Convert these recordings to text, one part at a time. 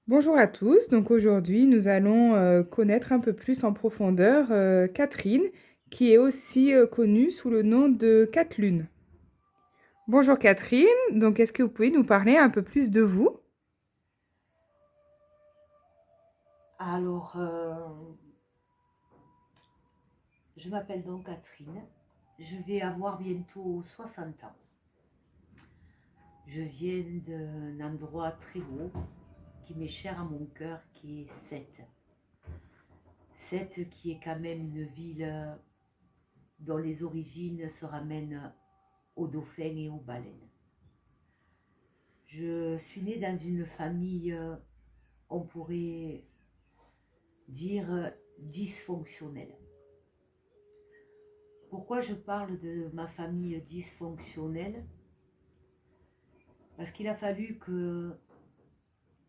Bonjour à tous, donc aujourd'hui nous allons connaître un peu plus en profondeur Catherine, qui est aussi connue sous le nom de Catlune. Bonjour Catherine, donc est-ce que vous pouvez nous parler un peu plus de vous? Alors, je m'appelle donc Catherine. Je vais avoir bientôt 60 ans. Je viens d'un endroit très beau qui m'est cher à mon cœur, qui est Sète. Sète qui est quand même une ville dont les origines se ramènent aux dauphins et aux baleines. Je suis née dans une famille, on pourrait dire, dysfonctionnelle. Pourquoi je parle de ma famille dysfonctionnelle? Parce qu'il a fallu que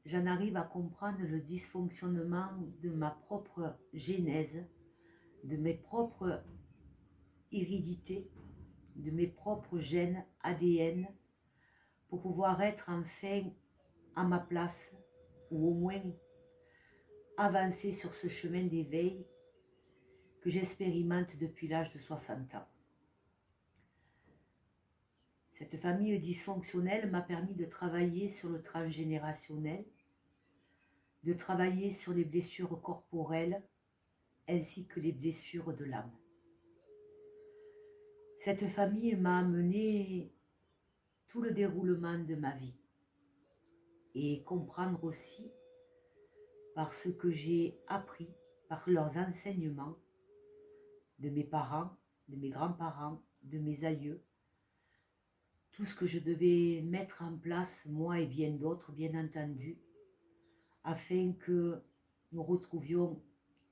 j'en arrive à comprendre le dysfonctionnement de ma propre genèse, de mes propres iridités, de mes propres gènes ADN, pour pouvoir être enfin à ma place, ou au moins avancer sur ce chemin d'éveil que j'expérimente depuis l'âge de 60 ans. Cette famille dysfonctionnelle m'a permis de travailler sur le transgénérationnel, de travailler sur les blessures corporelles ainsi que les blessures de l'âme. Cette famille m'a amené tout le déroulement de ma vie et comprendre aussi par ce que j'ai appris, par leurs enseignements de mes parents, de mes grands-parents, de mes aïeux, tout ce que je devais mettre en place, moi et bien d'autres, bien entendu, afin que nous retrouvions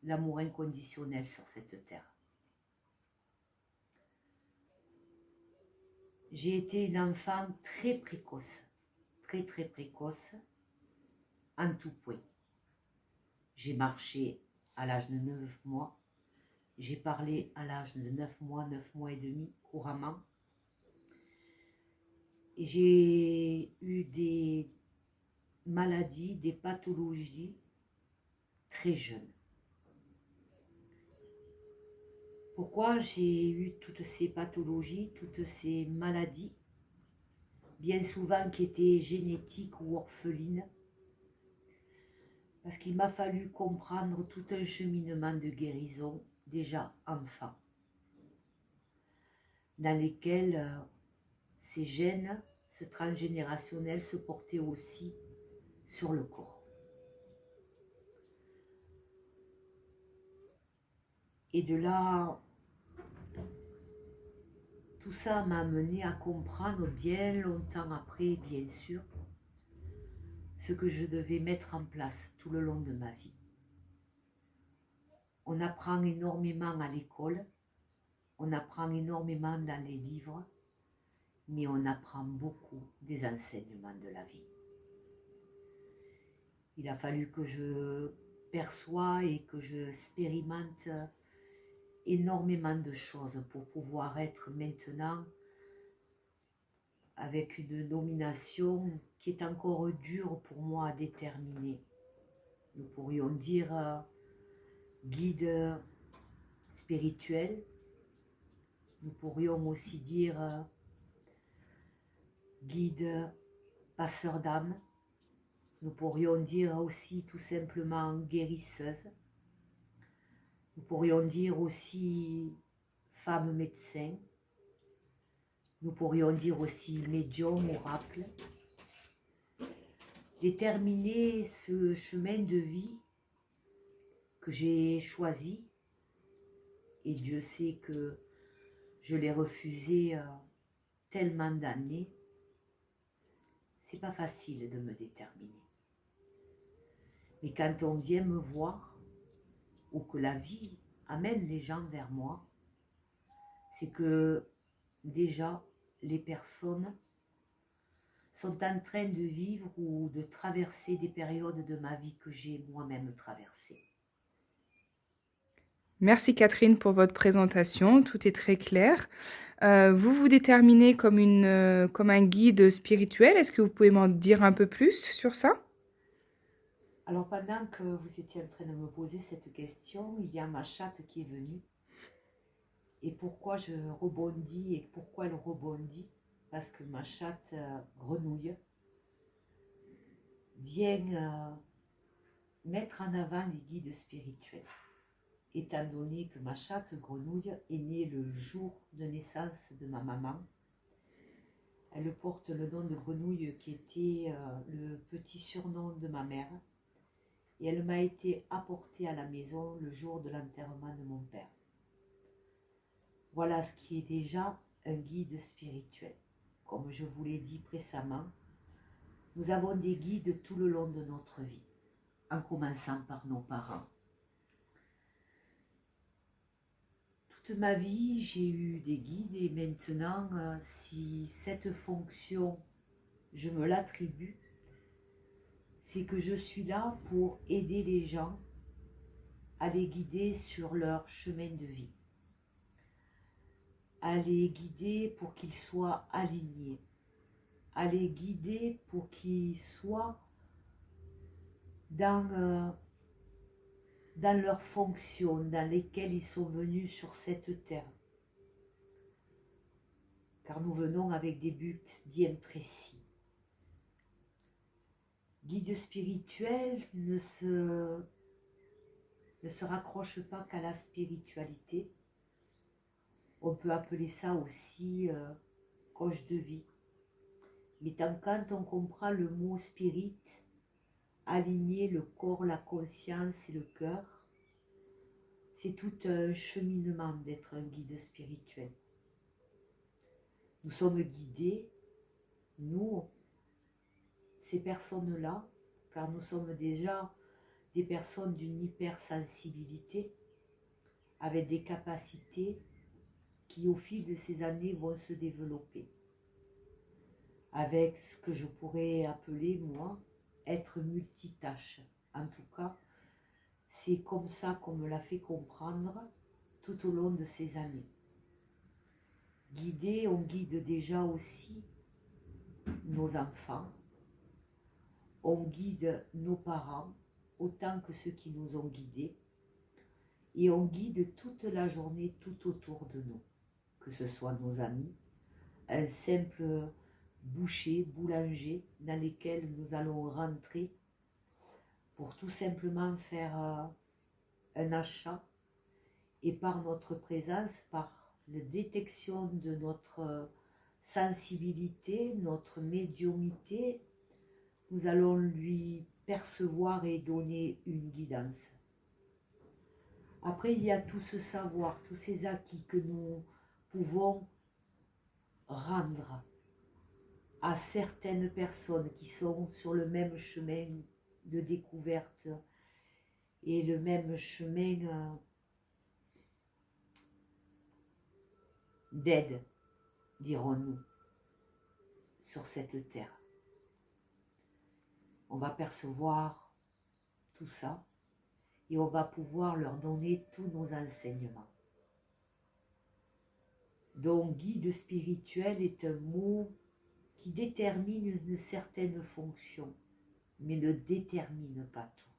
l'amour inconditionnel sur cette terre. J'ai été une enfant très précoce, très précoce, en tout point. J'ai marché à l'âge de 9 mois, j'ai parlé à l'âge de 9 mois et demi, couramment. Et j'ai eu des maladies, des pathologies très jeunes. Pourquoi j'ai eu toutes ces pathologies, toutes ces maladies, bien souvent qui étaient génétiques ou orphelines? Parce qu'il m'a fallu comprendre tout un cheminement de guérison déjà enfant, dans lesquels ces gènes, ce transgénérationnel se portait aussi sur le corps. Et de là, tout ça m'a amené à comprendre bien longtemps après, bien sûr, ce que je devais mettre en place tout le long de ma vie. On apprend énormément à l'école, on apprend énormément dans les livres, mais on apprend beaucoup des enseignements de la vie. Il a fallu que je perçois et que je expérimente énormément de choses pour pouvoir être maintenant avec une nomination qui est encore dure pour moi à déterminer. Nous pourrions dire guide spirituel, nous pourrions aussi dire guide passeur d'âme, nous pourrions dire aussi tout simplement guérisseuse, nous pourrions dire aussi femme médecin, nous pourrions dire aussi médium, oracle. Déterminer ce chemin de vie que j'ai choisi, et Dieu sait que je l'ai refusé tellement d'années, c'est pas facile de me déterminer. Mais quand on vient me voir, ou que la vie amène les gens vers moi, c'est que déjà les personnes sont en train de vivre ou de traverser des périodes de ma vie que j'ai moi-même traversées. Merci Catherine pour votre présentation, tout est très clair. Vous vous déterminez comme comme un guide spirituel, est-ce que vous pouvez m'en dire un peu plus sur ça? Alors pendant que vous étiez en train de me poser cette question, il y a ma chatte qui est venue. Et pourquoi je rebondis et pourquoi elle rebondit? Parce que ma chatte Grenouille vient mettre en avant les guides spirituels. Étant donné que ma chatte Grenouille est née le jour de naissance de ma maman, elle porte le nom de Grenouille qui était le petit surnom de ma mère. Et elle m'a été apportée à la maison le jour de l'enterrement de mon père. Voilà ce qui est déjà un guide spirituel. Comme je vous l'ai dit précédemment, nous avons des guides tout le long de notre vie, en commençant par nos parents. Toute ma vie, j'ai eu des guides et maintenant, si cette fonction, je me l'attribue, c'est que je suis là pour aider les gens à les guider sur leur chemin de vie, à les guider pour qu'ils soient alignés, à les guider pour qu'ils soient dans leurs fonctions dans lesquelles ils sont venus sur cette terre. Car nous venons avec des buts bien précis. Guide spirituel ne se raccroche pas qu'à la spiritualité. On peut appeler ça aussi coach de vie. Mais quand on comprend le mot spirit, aligner le corps, la conscience et le cœur, c'est tout un cheminement d'être un guide spirituel. Nous sommes guidés, nous, ces personnes-là, car nous sommes déjà des personnes d'une hypersensibilité, avec des capacités qui au fil de ces années vont se développer, avec ce que je pourrais appeler, moi, être multitâche. En tout cas, c'est comme ça qu'on me l'a fait comprendre tout au long de ces années. Guider, on guide déjà aussi nos enfants, on guide nos parents autant que ceux qui nous ont guidés, et on guide toute la journée tout autour de nous, que ce soit nos amis, un simple boucher, boulanger dans lesquels nous allons rentrer pour tout simplement faire un achat, et par notre présence, par la détection de notre sensibilité, notre médiumnité, nous allons lui percevoir et donner une guidance. Après, il y a tout ce savoir, tous ces acquis que nous pouvons rendre à certaines personnes qui sont sur le même chemin de découverte et le même chemin d'aide, dirons-nous, sur cette terre. On va percevoir tout ça et on va pouvoir leur donner tous nos enseignements. Donc, guide spirituel est un mot qui détermine une certaine fonction, mais ne détermine pas tout.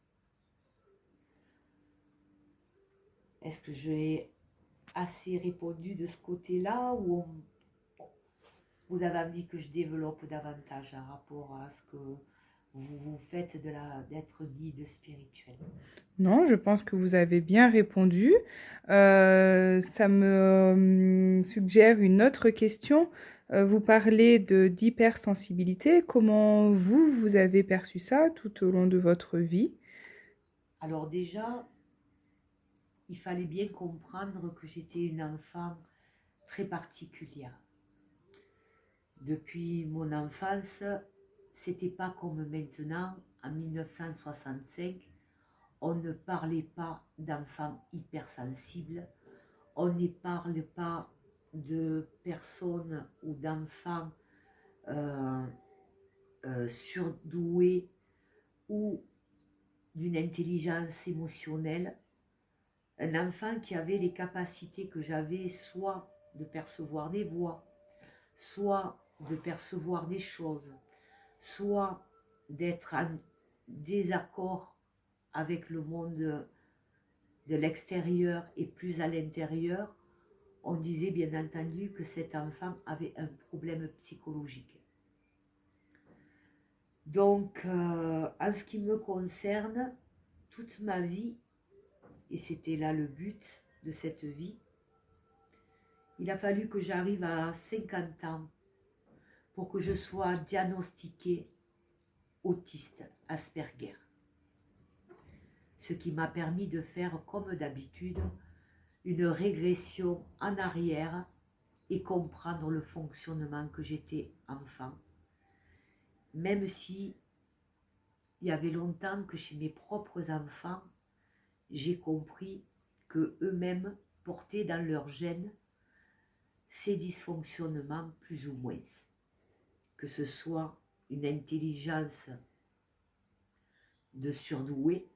Est-ce que j'ai assez répondu de ce côté-là ou vous avez envie que je développe davantage en rapport à ce que vous faites d'être guide spirituel? Non, je pense que vous avez bien répondu. Ça me suggère une autre question. Vous parlez d'hypersensibilité. Comment vous avez perçu ça tout au long de votre vie? Alors déjà, il fallait bien comprendre que j'étais une enfant très particulière. Depuis mon enfance, c'était pas comme maintenant, en 1965, on ne parlait pas d'enfants hypersensibles, on ne parle pas de personnes ou d'enfants surdoués ou d'une intelligence émotionnelle. Un enfant qui avait les capacités que j'avais, soit de percevoir des voix, soit de percevoir des choses, soit d'être en désaccord avec le monde de l'extérieur et plus à l'intérieur, on disait bien entendu que cet enfant avait un problème psychologique. Donc, en ce qui me concerne, toute ma vie, et c'était là le but de cette vie, il a fallu que j'arrive à 50 ans pour que je sois diagnostiquée autiste Asperger. Ce qui m'a permis de faire, comme d'habitude, une régression en arrière et comprendre le fonctionnement que j'étais enfant. Même si il y avait longtemps que chez mes propres enfants, j'ai compris que eux-mêmes portaient dans leur gène ces dysfonctionnements plus ou moins. Que ce soit une intelligence de surdoué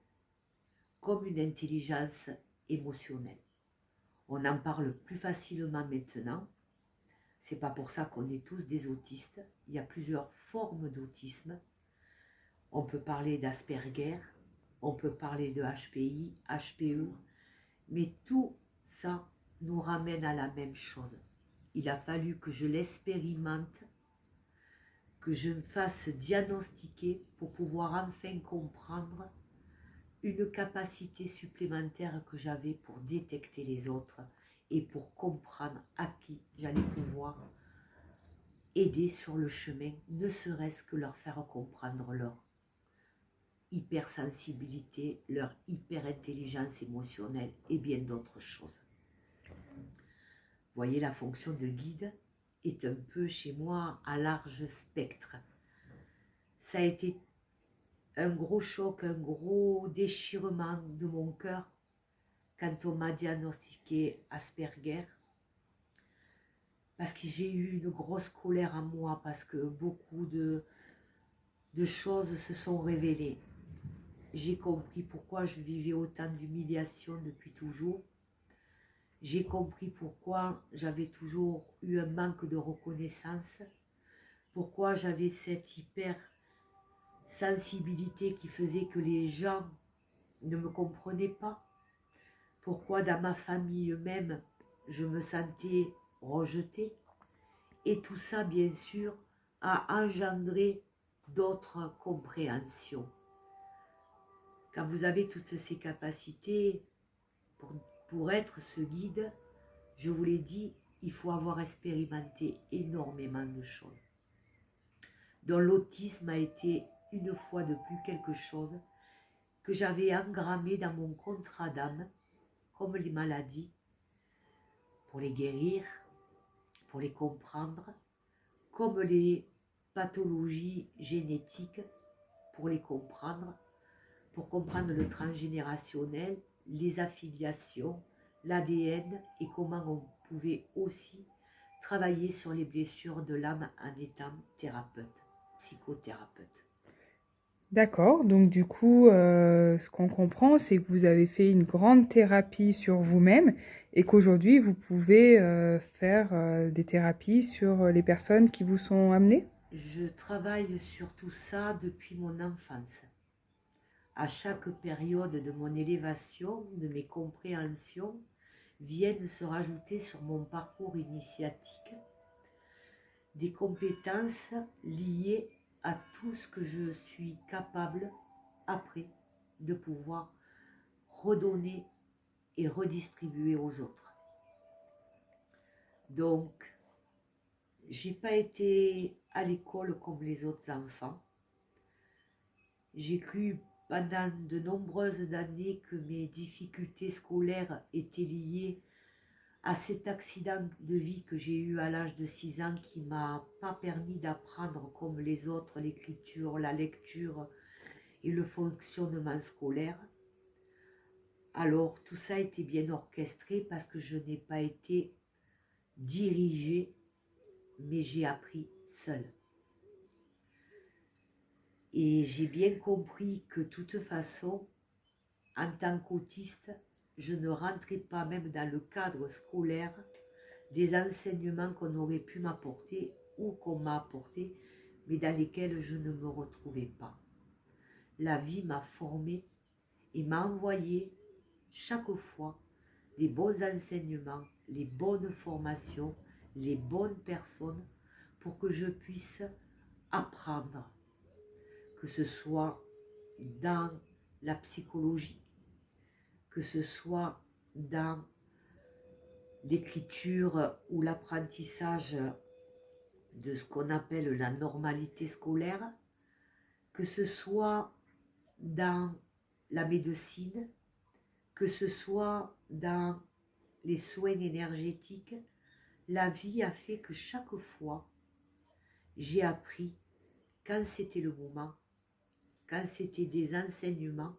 comme une intelligence émotionnelle. On en parle plus facilement maintenant. C'est pas pour ça qu'on est tous des autistes. Il y a plusieurs formes d'autisme. On peut parler d'Asperger, on peut parler de HPI, HPE, mais tout ça nous ramène à la même chose. Il a fallu que je l'expérimente, que je me fasse diagnostiquer pour pouvoir enfin comprendre une capacité supplémentaire que j'avais pour détecter les autres et pour comprendre à qui j'allais pouvoir aider sur le chemin, ne serait-ce que leur faire comprendre leur hypersensibilité, leur hyperintelligence émotionnelle et bien d'autres choses. Vous voyez, la fonction de guide est un peu chez moi à large spectre. Ça a été un gros choc, un gros déchirement de mon cœur quand on m'a diagnostiqué Asperger, parce que j'ai eu une grosse colère en moi, parce que beaucoup de choses se sont révélées. J'ai compris pourquoi je vivais autant d'humiliation depuis toujours. J'ai compris pourquoi j'avais toujours eu un manque de reconnaissance, pourquoi j'avais cette hyper sensibilité qui faisait que les gens ne me comprenaient pas, pourquoi dans ma famille même je me sentais rejetée, et tout ça bien sûr a engendré d'autres compréhensions. Quand vous avez toutes ces capacités pour être ce guide, je vous l'ai dit, il faut avoir expérimenté énormément de choses. Donc l'autisme a été une fois de plus quelque chose que j'avais engrammé dans mon contrat d'âme, comme les maladies, pour les guérir, pour les comprendre, comme les pathologies génétiques, pour les comprendre, pour comprendre le transgénérationnel, les affiliations, l'ADN et comment on pouvait aussi travailler sur les blessures de l'âme en étant thérapeute, psychothérapeute. D'accord, donc du coup, ce qu'on comprend, c'est que vous avez fait une grande thérapie sur vous-même et qu'aujourd'hui, vous pouvez faire des thérapies sur les personnes qui vous sont amenées? Je travaille sur tout ça depuis mon enfance. À chaque période de mon élévation, de mes compréhensions, viennent se rajouter sur mon parcours initiatique des compétences liées à tout ce que je suis capable après de pouvoir redonner et redistribuer aux autres. Donc, j'ai pas été à l'école comme les autres enfants. J'ai cru pendant de nombreuses années que mes difficultés scolaires étaient liées à cet accident de vie que j'ai eu à l'âge de 6 ans qui ne m'a pas permis d'apprendre comme les autres l'écriture, la lecture et le fonctionnement scolaire. Alors tout ça a été bien orchestré parce que je n'ai pas été dirigée, mais j'ai appris seule. Et j'ai bien compris que de toute façon, en tant qu'autiste, je ne rentrais pas même dans le cadre scolaire des enseignements qu'on aurait pu m'apporter ou qu'on m'a apporté, mais dans lesquels je ne me retrouvais pas. La vie m'a formée et m'a envoyé chaque fois les bons enseignements, les bonnes formations, les bonnes personnes pour que je puisse apprendre, que ce soit dans la psychologie, que ce soit dans l'écriture ou l'apprentissage de ce qu'on appelle la normalité scolaire, que ce soit dans la médecine, que ce soit dans les soins énergétiques. La vie a fait que chaque fois, j'ai appris quand c'était le moment, quand c'était des enseignements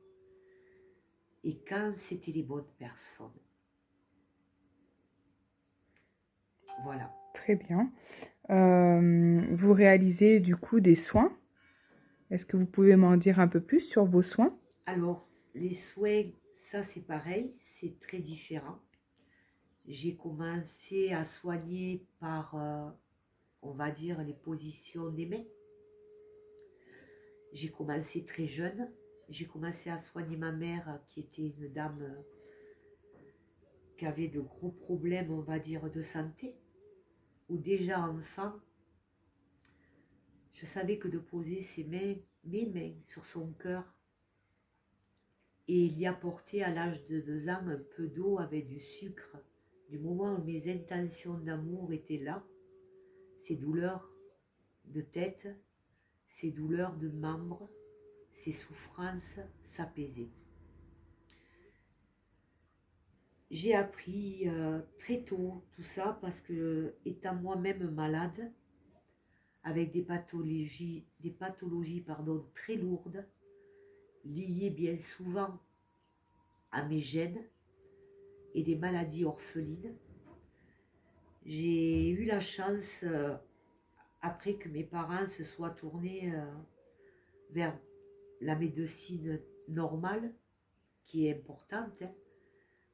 et quand c'était les bonnes personnes. Voilà. Très bien. Vous réalisez du coup des soins. Est-ce que vous pouvez m'en dire un peu plus sur vos soins? Alors, les soins, ça c'est pareil, c'est très différent. J'ai commencé à soigner par, on va dire, les positions des mains. J'ai commencé très jeune. J'ai commencé à soigner ma mère, qui était une dame qui avait de gros problèmes, on va dire, de santé. Où déjà enfant, je savais que de poser mes mains sur son cœur et y apporter à l'âge de 2 ans un peu d'eau avec du sucre, du moment où mes intentions d'amour étaient là, ces douleurs de tête, ces douleurs de membres, ces souffrances s'apaisaient. J'ai appris très tôt tout ça parce que, étant moi-même malade, avec des pathologies très lourdes, liées bien souvent à mes gènes et des maladies orphelines, j'ai eu la chance, après que mes parents se soient tournés vers la médecine normale, qui est importante, hein,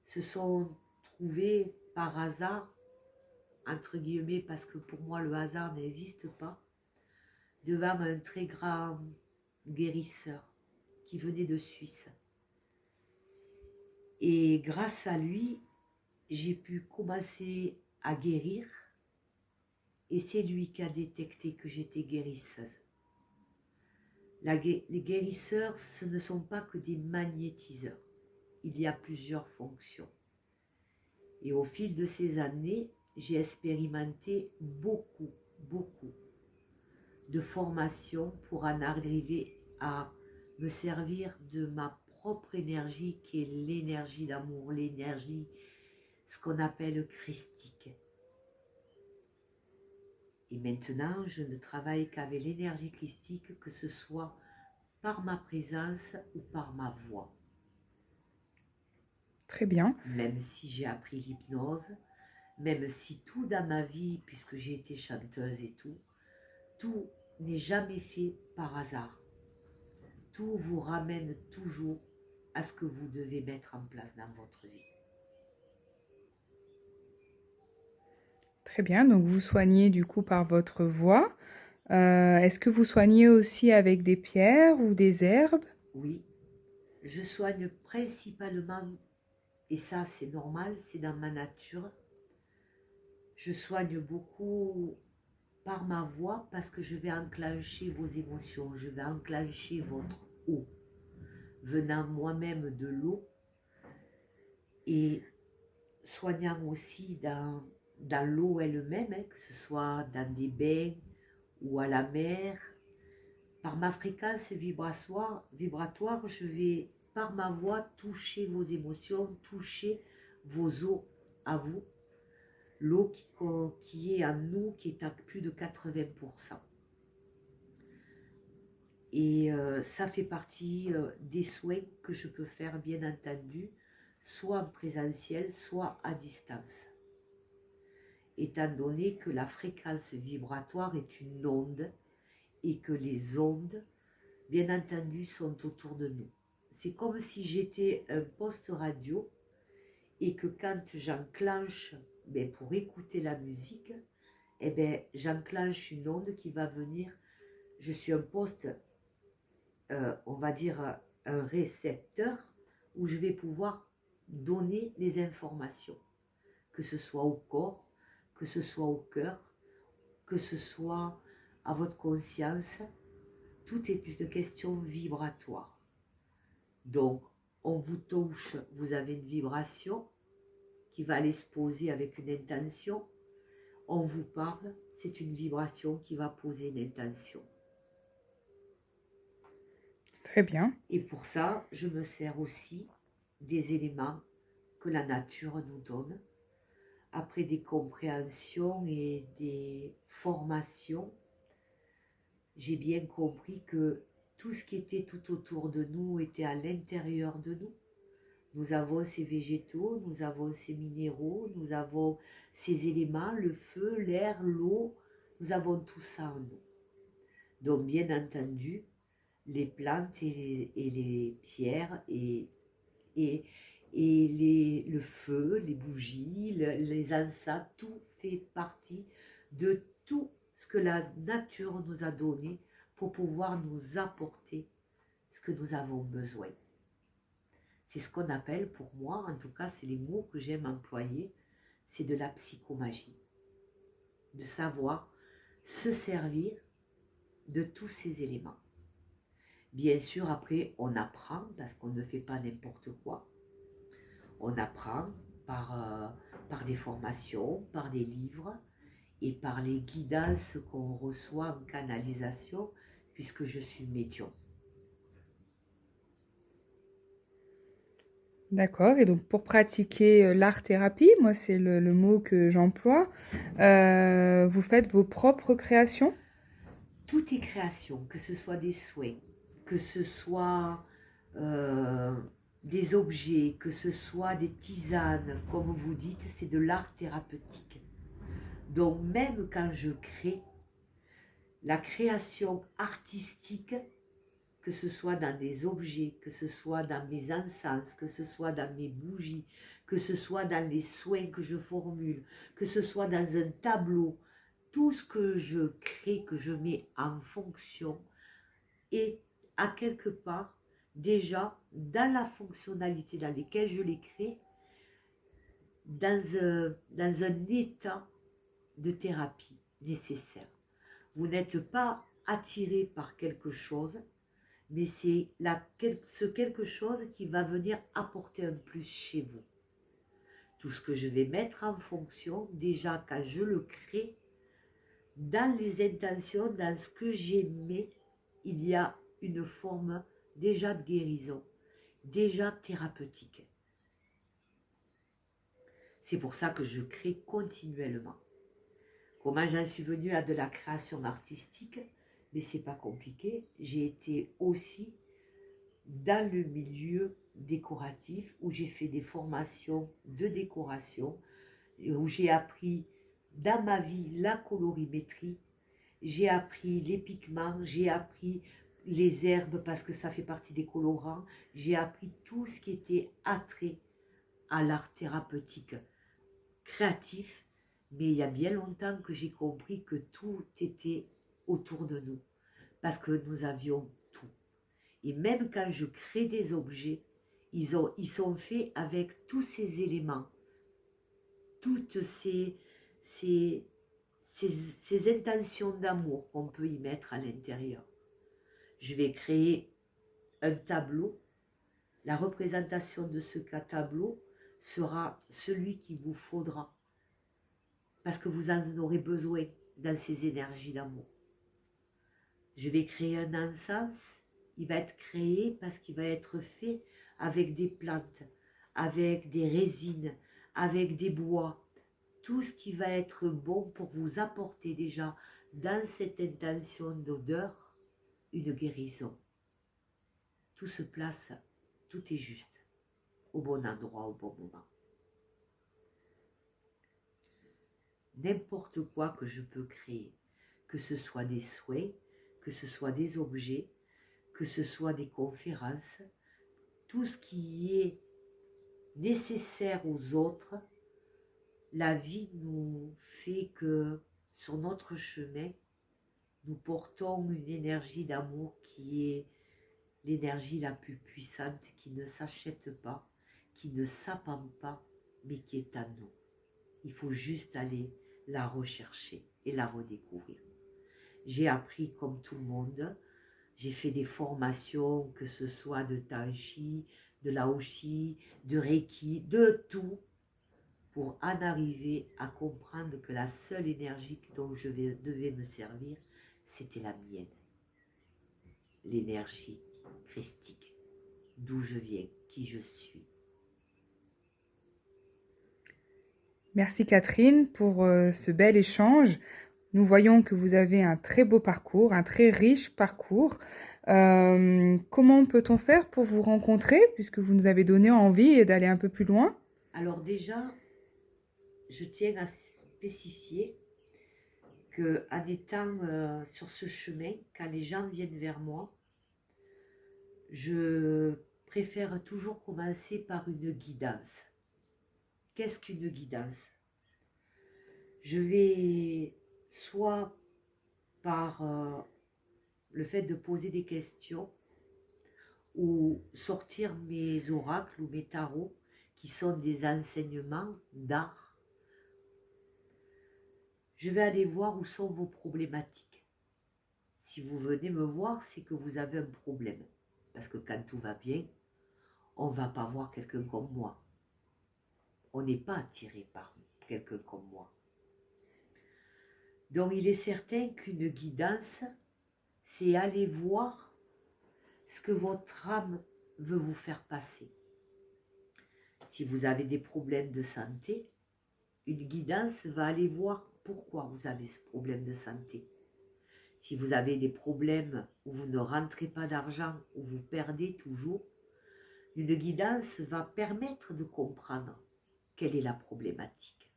se sont trouvés par hasard, entre guillemets, parce que pour moi le hasard n'existe pas, devant un très grand guérisseur qui venait de Suisse. Et grâce à lui, j'ai pu commencer à guérir, et c'est lui qui a détecté que j'étais guérisseuse. Les guérisseurs, ce ne sont pas que des magnétiseurs. Il y a plusieurs fonctions. Et au fil de ces années, j'ai expérimenté beaucoup de formations pour en arriver à me servir de ma propre énergie, qui est l'énergie d'amour, l'énergie, ce qu'on appelle christique. Et maintenant, je ne travaille qu'avec l'énergie christique, que ce soit par ma présence ou par ma voix. Très bien. Même si j'ai appris l'hypnose, même si tout dans ma vie, puisque j'ai été chanteuse et tout n'est jamais fait par hasard. Tout vous ramène toujours à ce que vous devez mettre en place dans votre vie. Très bien. Donc vous soignez du coup par votre voix. Est-ce que vous soignez aussi avec des pierres ou des herbes? Oui, je soigne principalement, et ça c'est normal, c'est dans ma nature. Je soigne beaucoup par ma voix parce que je vais enclencher vos émotions, je vais enclencher votre eau, venant moi-même de l'eau et soignant aussi dans l'eau elle-même, hein, que ce soit dans des bains ou à la mer. Par ma fréquence vibratoire, je vais par ma voix toucher vos émotions, toucher vos eaux à vous. L'eau qui est en nous, qui est à plus de 80%. Et ça fait partie des soins que je peux faire, bien entendu, soit en présentiel, soit à distance. Étant donné que la fréquence vibratoire est une onde et que les ondes, bien entendu, sont autour de nous. C'est comme si j'étais un poste radio et que quand j'enclenche pour écouter la musique, j'enclenche une onde qui va venir. Je suis un poste, on va dire un récepteur, où je vais pouvoir donner les informations, que ce soit au corps, que ce soit au cœur, que ce soit à votre conscience. Tout est une question vibratoire. Donc, on vous touche, vous avez une vibration qui va aller se poser avec une intention. On vous parle, c'est une vibration qui va poser une intention. Très bien. Et pour ça, je me sers aussi des éléments que la nature nous donne. Après des compréhensions et des formations, j'ai bien compris que tout ce qui était tout autour de nous était à l'intérieur de nous. Nous avons ces végétaux, nous avons ces minéraux, nous avons ces éléments, le feu, l'air, l'eau, nous avons tout ça en nous. Donc bien entendu, les plantes et les pierres le feu, les bougies, les encens, tout fait partie de tout ce que la nature nous a donné pour pouvoir nous apporter ce que nous avons besoin. C'est ce qu'on appelle, pour moi, en tout cas, c'est les mots que j'aime employer, c'est de la psychomagie. De savoir se servir de tous ces éléments. Bien sûr, après, on apprend, parce qu'on ne fait pas n'importe quoi. On apprend par des formations, par des livres et par les guidances qu'on reçoit en canalisation, puisque je suis médium. D'accord. Et donc, pour pratiquer l'art-thérapie, moi, c'est le mot que j'emploie, vous faites vos propres créations? Tout est création, que ce soit des soins, que ce soit des objets, que ce soit des tisanes, comme vous dites, c'est de l'art thérapeutique. Donc même quand je crée, la création artistique, que ce soit dans des objets, que ce soit dans mes encens, que ce soit dans mes bougies, que ce soit dans les soins que je formule, que ce soit dans un tableau, tout ce que je crée, que je mets en fonction, est à quelque part déjà dans la fonctionnalité dans laquelle je les crée, dans un état de thérapie nécessaire. Vous n'êtes pas attiré par quelque chose, mais c'est ce quelque chose qui va venir apporter un plus chez vous. Tout ce que je vais mettre en fonction, déjà quand je le crée, dans les intentions, dans ce que j'aimais, il y a une forme déjà de guérison, déjà thérapeutique. C'est pour ça que je crée continuellement. Comment j'en suis venue à de la création artistique? Mais c'est pas compliqué. J'ai été aussi dans le milieu décoratif où j'ai fait des formations de décoration, où j'ai appris dans ma vie la colorimétrie, j'ai appris les pigments, j'ai appris les herbes parce que ça fait partie des colorants, j'ai appris tout ce qui était attrait à l'art thérapeutique créatif, mais il y a bien longtemps que j'ai compris que tout était autour de nous, parce que nous avions tout. Et même quand je crée des objets, ils sont faits avec tous ces éléments, toutes ces intentions d'amour qu'on peut y mettre à l'intérieur. Je vais créer un tableau. La représentation de ce tableau sera celui qu'il vous faudra, parce que vous en aurez besoin dans ces énergies d'amour. Je vais créer un encens, il va être créé parce qu'il va être fait avec des plantes, avec des résines, avec des bois, tout ce qui va être bon pour vous apporter déjà dans cette intention d'odeur une guérison. Tout se place, tout est juste, au bon endroit, au bon moment. N'importe quoi que je peux créer, que ce soit des souhaits, que ce soit des objets, que ce soit des conférences, tout ce qui est nécessaire aux autres, la vie nous fait que sur notre chemin, nous portons une énergie d'amour qui est l'énergie la plus puissante qui ne s'achète pas, qui ne s'append pas, mais qui est à nous. Il faut juste aller la rechercher et la redécouvrir. J'ai appris comme tout le monde, j'ai fait des formations, que ce soit de Tai Chi, de Laoshi, de Reiki, de tout, pour en arriver à comprendre que la seule énergie dont je devais me servir, c'était la mienne. L'énergie christique, d'où je viens, qui je suis. Merci Catherine pour ce bel échange. Nous voyons que vous avez un très beau parcours, un très riche parcours. Comment peut-on faire pour vous rencontrer, puisque vous nous avez donné envie d'aller un peu plus loin? Alors déjà, je tiens à spécifier que en étant sur ce chemin, quand les gens viennent vers moi, je préfère toujours commencer par une guidance. Qu'est-ce qu'une guidance? Je vais soit par le fait de poser des questions ou sortir mes oracles ou mes tarots qui sont des enseignements d'art. Je vais aller voir où sont vos problématiques. Si vous venez me voir, c'est que vous avez un problème. Parce que quand tout va bien, on ne va pas voir quelqu'un comme moi. On n'est pas attiré par quelqu'un comme moi. Donc il est certain qu'une guidance, c'est aller voir ce que votre âme veut vous faire passer. Si vous avez des problèmes de santé, une guidance va aller voir pourquoi vous avez ce problème de santé. Si vous avez des problèmes où vous ne rentrez pas d'argent, où vous perdez toujours, une guidance va permettre de comprendre quelle est la problématique.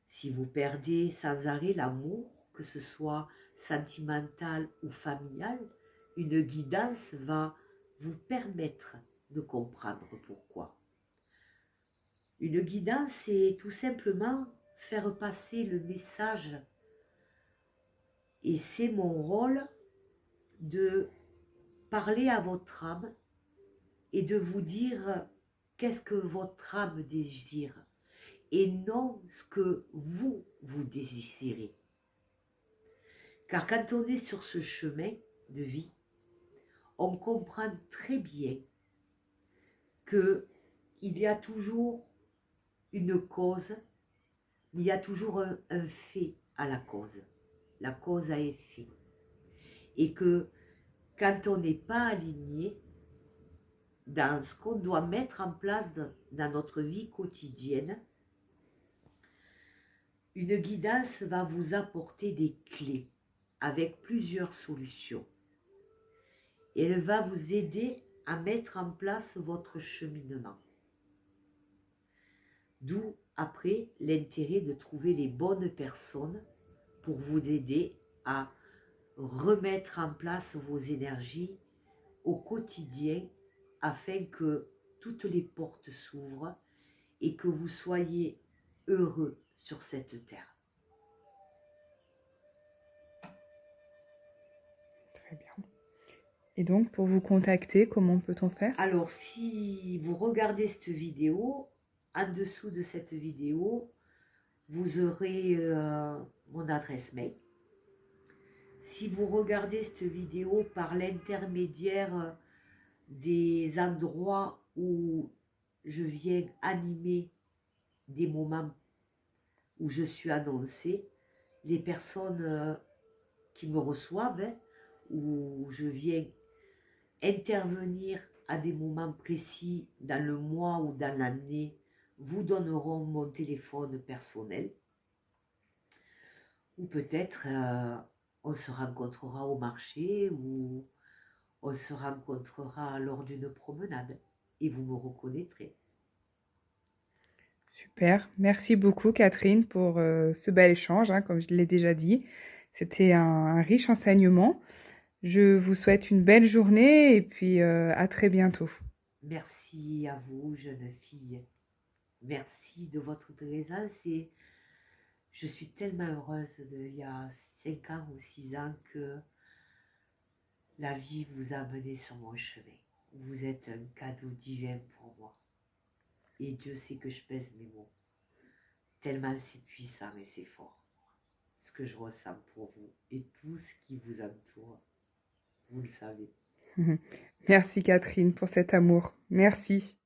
Si vous perdez sans arrêt l'amour, que ce soit sentimental ou familial, une guidance va vous permettre de comprendre pourquoi. Une guidance, c'est tout simplement faire passer le message, et c'est mon rôle de parler à votre âme et de vous dire qu'est-ce que votre âme désire et non ce que vous désirez. Car quand on est sur ce chemin de vie, on comprend très bien qu'il y a toujours une cause, mais il y a toujours un fait à la cause. La cause à effet. Et que quand on n'est pas aligné dans ce qu'on doit mettre en place dans notre vie quotidienne, une guidance va vous apporter des clés avec plusieurs solutions. Et elle va vous aider à mettre en place votre cheminement. D'où après l'intérêt de trouver les bonnes personnes pour vous aider à remettre en place vos énergies au quotidien afin que toutes les portes s'ouvrent et que vous soyez heureux sur cette terre. Très bien. Et donc, pour vous contacter, comment peut-on faire? Alors, si vous regardez cette vidéo, en dessous de cette vidéo, vous aurez mon adresse mail. Si vous regardez cette vidéo par l'intermédiaire des endroits où je viens animer des moments où je suis annoncée, les personnes qui me reçoivent, où je viens intervenir à des moments précis dans le mois ou dans l'année, vous donneront mon téléphone personnel. Ou peut-être on se rencontrera au marché ou on se rencontrera lors d'une promenade et vous me reconnaîtrez. Super. Merci beaucoup, Catherine, pour ce bel échange, hein, comme je l'ai déjà dit. C'était un riche enseignement. Je vous souhaite une belle journée et puis à très bientôt. Merci à vous, jeune fille. Merci de votre présence et je suis tellement heureuse il y a 5 ans ou 6 ans que La vie vous a mené sur mon chemin. Vous êtes un cadeau divin pour moi. Et Dieu sait que je pèse mes mots. Tellement c'est puissant et c'est fort. Ce que je ressens pour vous et tout ce qui vous entoure. Vous le savez. Merci Catherine pour cet amour. Merci.